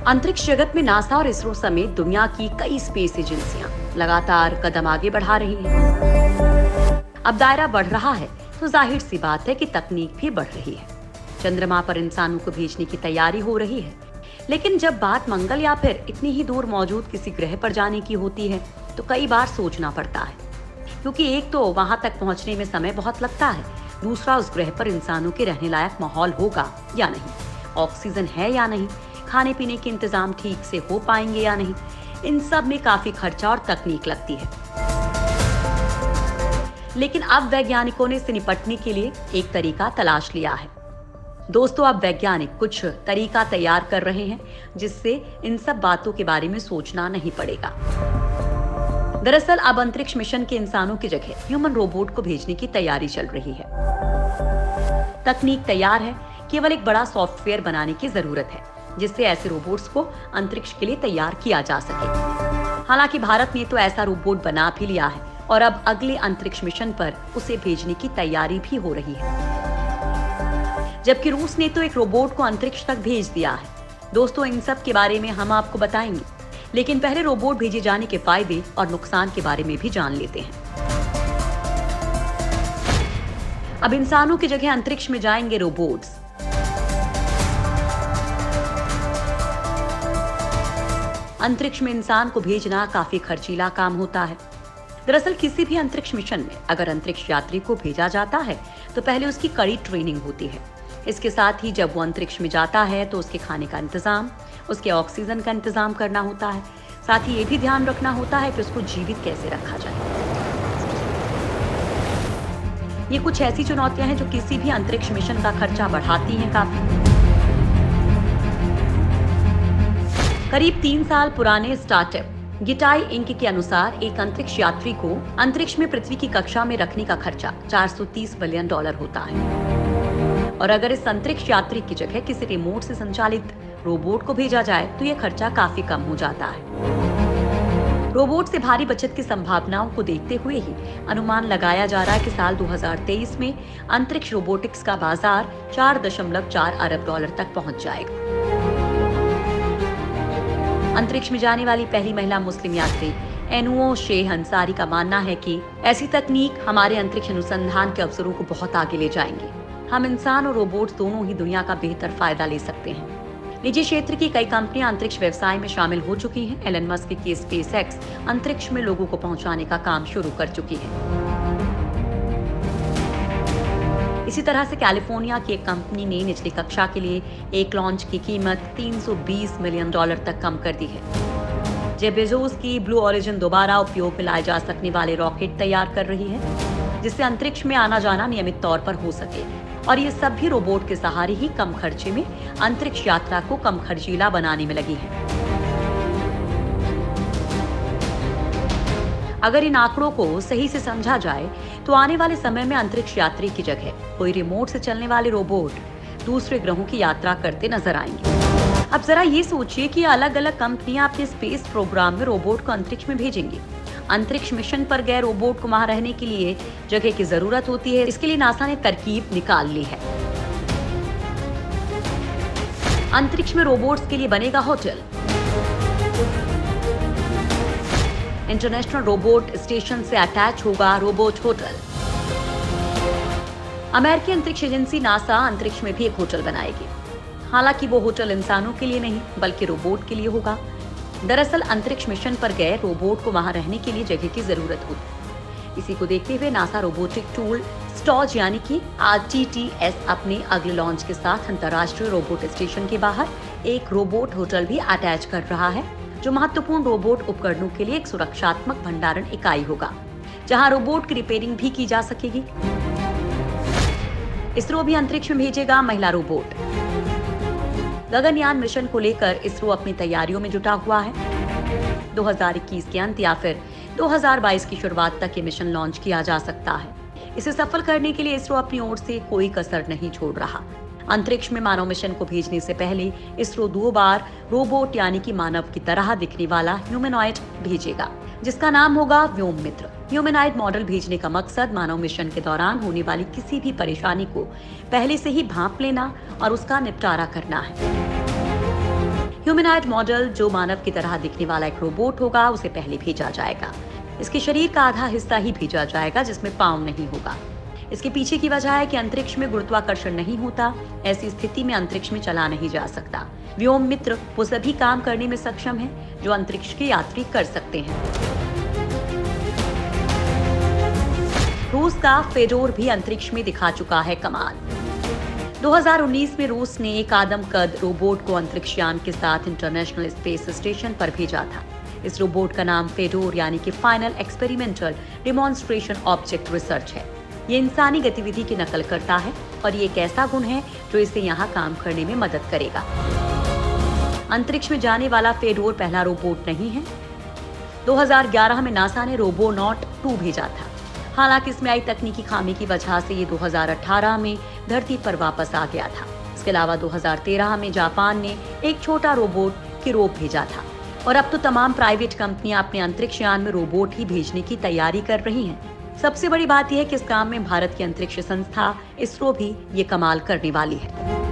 अंतरिक्ष जगत में नासा और इसरो समेत दुनिया की कई स्पेस एजेंसियां लगातार कदम आगे बढ़ा रही हैं। अब दायरा बढ़ रहा है तो जाहिर सी बात है कि तकनीक भी बढ़ रही है। चंद्रमा पर इंसानों को भेजने की तैयारी हो रही है, लेकिन जब बात मंगल या फिर इतनी ही दूर मौजूद किसी ग्रह पर जाने की होती है तो कई बार सोचना पड़ता है, क्योंकि एक तो वहां तक पहुंचने में समय बहुत लगता है, दूसरा उस ग्रह पर इंसानों के रहने लायक माहौल होगा या नहीं, ऑक्सीजन है या नहीं, खाने पीने के इंतजाम ठीक से हो पाएंगे या नहीं, इन सब में काफी खर्चा और तकनीक लगती है। लेकिन अब वैज्ञानिकों ने इससे निपटने के लिए एक तरीका तलाश लिया है। दोस्तों, अब वैज्ञानिक कुछ तरीका तैयार कर रहे हैं जिससे इन सब बातों के बारे में सोचना नहीं पड़ेगा। दरअसल अब अंतरिक्ष मिशन के इंसानों की जगह ह्यूमन रोबोट को भेजने की तैयारी चल रही है। तकनीक तैयार है, केवल एक बड़ा सॉफ्टवेयर बनाने की जरूरत है जिससे ऐसे रोबोट्स को अंतरिक्ष के लिए तैयार किया जा सके। हालांकि भारत ने तो ऐसा रोबोट बना भी लिया है और अब अगले अंतरिक्ष मिशन पर उसे भेजने की तैयारी भी हो रही है, जबकि रूस ने तो एक रोबोट को अंतरिक्ष तक भेज दिया है। दोस्तों, इन सब के बारे में हम आपको बताएंगे, लेकिन पहले रोबोट भेजे जाने के फायदे और नुकसान के बारे में भी जान लेते हैं। अब इंसानों की जगह अंतरिक्ष में जाएंगे रोबोट्स। अंतरिक्ष में इंसान को भेजना काफी खर्चीला काम होता है। दरअसल किसी भी अंतरिक्ष मिशन में अगर अंतरिक्ष यात्री को भेजा जाता है तो पहले उसकी कड़ी ट्रेनिंग होती है। इसके साथ ही जब वो अंतरिक्ष में जाता है तो उसके खाने का इंतजाम, उसके ऑक्सीजन का इंतजाम करना होता है। साथ ही ये भी ध्यान रखना होता है कि उसको जीवित कैसे रखा जाए। ये कुछ ऐसी चुनौतियां हैं जो किसी भी अंतरिक्ष मिशन का खर्चा बढ़ाती हैं काफी। करीब 3 साल पुराने स्टार्टअप गिटाई इंक के अनुसार एक अंतरिक्ष यात्री को अंतरिक्ष में पृथ्वी की कक्षा में रखने का खर्चा $430 बिलियन होता है। और अगर इस अंतरिक्ष यात्री की जगह किसी रिमोट से संचालित रोबोट को भेजा जाए तो यह खर्चा काफी कम हो जाता है। रोबोट से भारी बचत की संभावनाओं को देखते हुए ही अनुमान लगाया जा रहा है कि साल 2023 में अंतरिक्ष रोबोटिक्स का बाजार $4.4 अरब तक पहुंच जाएगा। अंतरिक्ष में जाने वाली पहली महिला मुस्लिम यात्री एनुओ शेह अंसारी का मानना है कि ऐसी तकनीक हमारे अंतरिक्ष अनुसंधान के अवसरों को बहुत आगे ले जाएंगे। हम इंसान और रोबोट दोनों ही दुनिया का बेहतर फायदा ले सकते हैं। निजी क्षेत्र की कई कंपनियां अंतरिक्ष व्यवसाय में शामिल हो चुकी हैं। एलन मस्क की स्पेसएक्स अंतरिक्ष में लोगों को पहुंचाने का काम शुरू कर चुकी है। इसी तरह से कैलिफोर्निया की एक कंपनी ने निचली कक्षा के लिए एक लॉन्च की कीमत $320 मिलियन तक कम कर दी है। जेफ बेजोस की ब्लू ओरिजिन दोबारा उपयोग में लाए जा सकने वाले रॉकेट तैयार कर रही है जिससे अंतरिक्ष में आना जाना नियमित तौर पर हो सके, और ये सब भी रोबोट के सहारे ही कम खर्चे में अंतरिक्ष यात्रा को कम खर्चीला बनाने में लगी है। अगर इन आंकड़ों को सही से समझा जाए तो आने वाले समय में अंतरिक्ष यात्री की जगह कोई रिमोट से चलने वाले रोबोट दूसरे ग्रहों की यात्रा करते नजर आएंगे। अब जरा ये सोचिए कि अलग अलग कंपनियां अपने स्पेस प्रोग्राम में रोबोट को अंतरिक्ष में भेजेंगी। अंतरिक्ष मिशन पर गए रोबोट को वहां रहने के लिए जगह की जरूरत होती है। इसके लिए नासा ने तरकीब निकाल ली है। अंतरिक्ष में रोबोट्स के लिए बनेगा होटल। इंटरनेशनल रोबोट स्टेशन से अटैच होगा रोबोट होटल। अमेरिकी अंतरिक्ष एजेंसी नासा अंतरिक्ष में भी एक होटल बनाएगी। हालांकि वो होटल इंसानों के लिए नहीं बल्कि रोबोट के लिए होगा। दरअसल अंतरिक्ष मिशन पर गए रोबोट को वहां रहने के लिए जगह की जरूरत होती। इसी को देखते हुए नासा रोबोटिक टूल स्टॉज यानी कि RTTS अपने अगले लॉन्च के साथ अंतर्राष्ट्रीय रोबोट स्टेशन के बाहर एक रोबोट होटल भी अटैच कर रहा है, जो महत्वपूर्ण रोबोट उपकरणों के लिए एक सुरक्षात्मक भंडारण इकाई होगा, जहां रोबोट की रिपेयरिंग भी की जा सकेगी। इसरो भी अंतरिक्ष में भेजेगा महिला रोबोट। गगनयान मिशन को लेकर इसरो अपनी तैयारियों में जुटा हुआ है। 2021 के अंत या फिर 2022 की शुरुआत तक ये मिशन लॉन्च किया जा सकता है। इसे सफल करने के लिए इसरो अपनी ओर से कोई कसर नहीं छोड़ रहा। अंतरिक्ष में मानव मिशन को भेजने से पहले इसरो 2 बार रोबोट यानी कि मानव की तरह दिखने वाला ह्यूमनॉइड भेजेगा, जिसका नाम होगा व्योममित्र। ह्यूमनॉइड मॉडल भेजने का मकसद मानव मिशन के दौरान होने वाली किसी भी परेशानी को पहले से ही भांप लेना और उसका निपटारा करना है। ह्यूमनॉइड मॉडल, जो मानव की तरह दिखने वाला एक रोबोट होगा, उसे पहले भेजा जाएगा। इसके शरीर का आधा हिस्सा ही भेजा जाएगा जिसमें पाँव नहीं होगा। इसके पीछे की वजह है कि अंतरिक्ष में गुरुत्वाकर्षण नहीं होता। ऐसी स्थिति में अंतरिक्ष में चला नहीं जा सकता। व्योम मित्र वो सभी काम करने में सक्षम है जो अंतरिक्ष के यात्री कर सकते हैं। रूस का फेडोर भी अंतरिक्ष में दिखा चुका है कमाल। 2019 में रूस ने एक आदमकद रोबोट को अंतरिक्ष यान के साथ इंटरनेशनल स्पेस स्टेशन पर भेजा था। इस रोबोट का नाम फेडोर यानी कि final experimental demonstration object research है। ये इंसानी गतिविधि की नकल करता है और ये एक ऐसा गुण है जो इसे यहाँ काम करने में मदद करेगा। अंतरिक्ष में जाने वाला फेडोर पहला रोबोट नहीं है। 2011 में नासा ने रोबोनॉट 2 भेजा था। हालांकि इसमें आई तकनीकी खामी की वजह से ये 2018 में धरती पर वापस आ गया था। इसके अलावा 2013 में जापान ने एक छोटा रोबोट किरोब भेजा था और अब तो तमाम प्राइवेट कंपनियां अपने अंतरिक्ष यान में रोबोट ही भेजने की तैयारी कर रही हैं। सबसे बड़ी बात यह है कि इस काम में भारत की अंतरिक्ष संस्था इसरो भी ये कमाल करने वाली है।